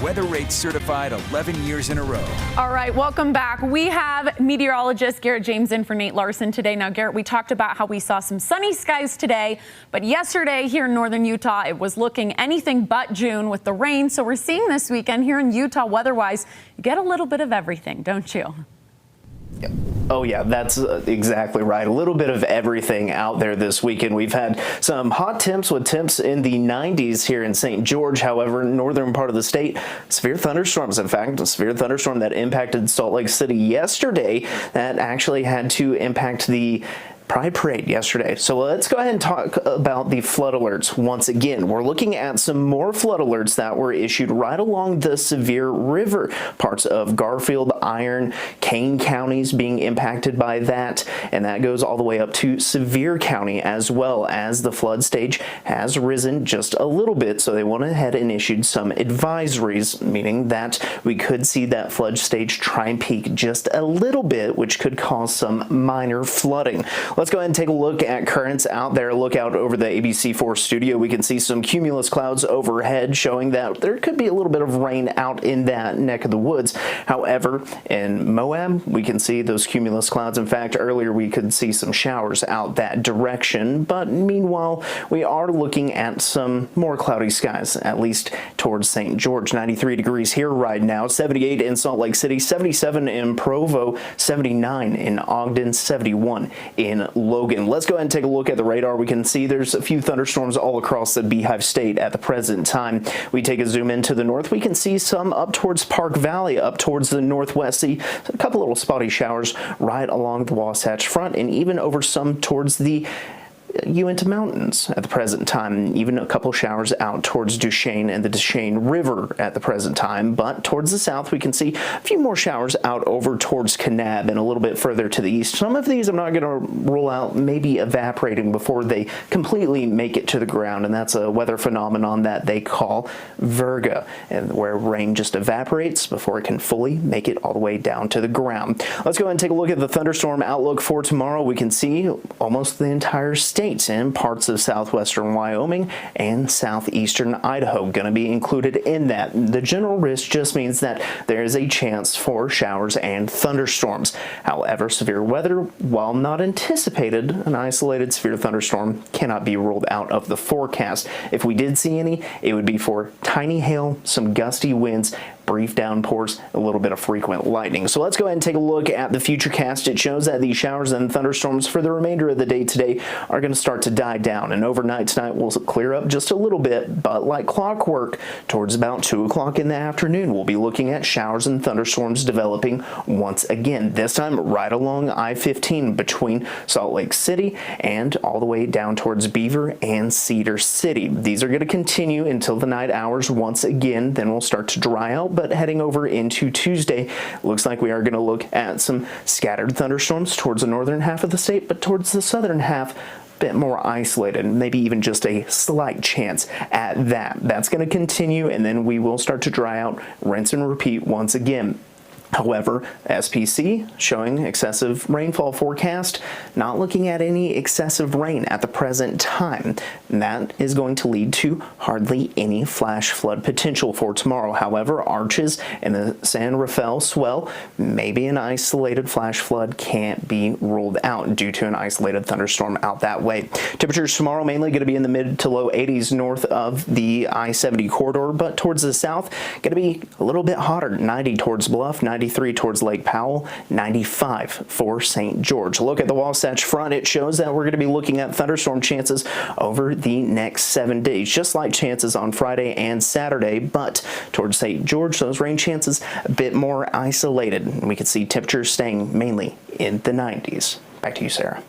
Weather Rate certified 11 years in a row. All right, welcome back. We have meteorologist Garrett James in for Nate Larson today. Now, Garrett, we talked about how we saw some sunny skies today, but yesterday here in northern Utah, it was looking anything but June with the rain. So we're seeing this weekend here in Utah, weather-wise, you get a little bit of everything, don't you? Oh yeah, that's exactly right. A little bit of everything out there this weekend. We've had some hot temps with temps in the 90s here in St. George. However, northern part of the state, severe thunderstorms. In fact, a severe thunderstorm that impacted Salt Lake City yesterday that actually had to impact the Pride Parade yesterday. So let's go ahead and talk about the flood alerts once again. We're looking at some more flood alerts that were issued right along the Sevier River. Parts of Garfield, Iron, Kane counties being impacted by that, and that goes all the way up to Sevier County as well, as the flood stage has risen just a little bit. So they went ahead and issued some advisories, meaning that we could see that flood stage try and peak just a little bit, which could cause some minor flooding. Let's go ahead and take a look at currents out there. Look out over the ABC4 studio. We can see some cumulus clouds overhead showing that there could be a little bit of rain out in that neck of the woods. However, in Moab, we can see those cumulus clouds. In fact, earlier we could see some showers out that direction. But meanwhile, we are looking at some more cloudy skies, at least towards St. George. 93 degrees here right now, 78 in Salt Lake City, 77 in Provo, 79 in Ogden, 71 in Logan. Let's go ahead and take a look at the radar. We can see there's a few thunderstorms all across the Beehive State at the present time. We take a zoom into the north. We can see some up towards Park Valley, up towards the northwest. See a couple little spotty showers right along the Wasatch Front, and even over some towards the Uinta Mountains at the present time, even a couple showers out towards Duchesne and the Duchesne River at the present time. But towards the south, we can see a few more showers out over towards Kanab and a little bit further to the east. Some of these I'm not going to rule out maybe evaporating before they completely make it to the ground, and that's a weather phenomenon that they call virga, and where rain just evaporates before it can fully make it all the way down to the ground. Let's go ahead and take a look at the thunderstorm outlook for tomorrow. We can see almost the entire state in parts of southwestern Wyoming and southeastern Idaho going to be included in that. The general risk just means that there is a chance for showers and thunderstorms. However, severe weather, while not anticipated, an isolated severe thunderstorm cannot be ruled out of the forecast. If we did see any, it would be for tiny hail, some gusty winds, brief downpours, a little bit of frequent lightning. So let's go ahead and take a look at the FUTURECAST. It shows that the showers and thunderstorms for the remainder of the day today are going to start to die down, and overnight tonight will clear up just a little bit, but like clockwork, towards about 2 o'clock in the afternoon, we'll be looking at showers and thunderstorms developing once again, this time right along I-15 between Salt Lake City and all the way down towards Beaver and Cedar City. These are going to continue until the night hours once again, then we'll start to dry out. But heading over into Tuesday, looks like we are going to look at some scattered thunderstorms towards the northern half of the state, but towards the southern half, bit more isolated, maybe even just a slight chance at that. That's going to continue, and then we will start to dry out, rinse and repeat once again. However, SPC showing excessive rainfall forecast, not looking at any excessive rain at the present time. And that is going to lead to hardly any flash flood potential for tomorrow. However, Arches and the San Rafael swell, maybe an isolated flash flood can't be ruled out due to an isolated thunderstorm out that way. Temperatures tomorrow mainly going to be in the mid to low 80s north of the I-70 corridor, but towards the south, going to be a little bit hotter, 90 towards Bluff, 93 towards Lake Powell, 95 for St. George. Look at the Wasatch Front. It shows that we're going to be looking at thunderstorm chances over the next 7 days, just like chances on Friday and Saturday, but towards St. George, those rain chances a bit more isolated. We can see temperatures staying mainly in the 90s. Back to you, Sarah.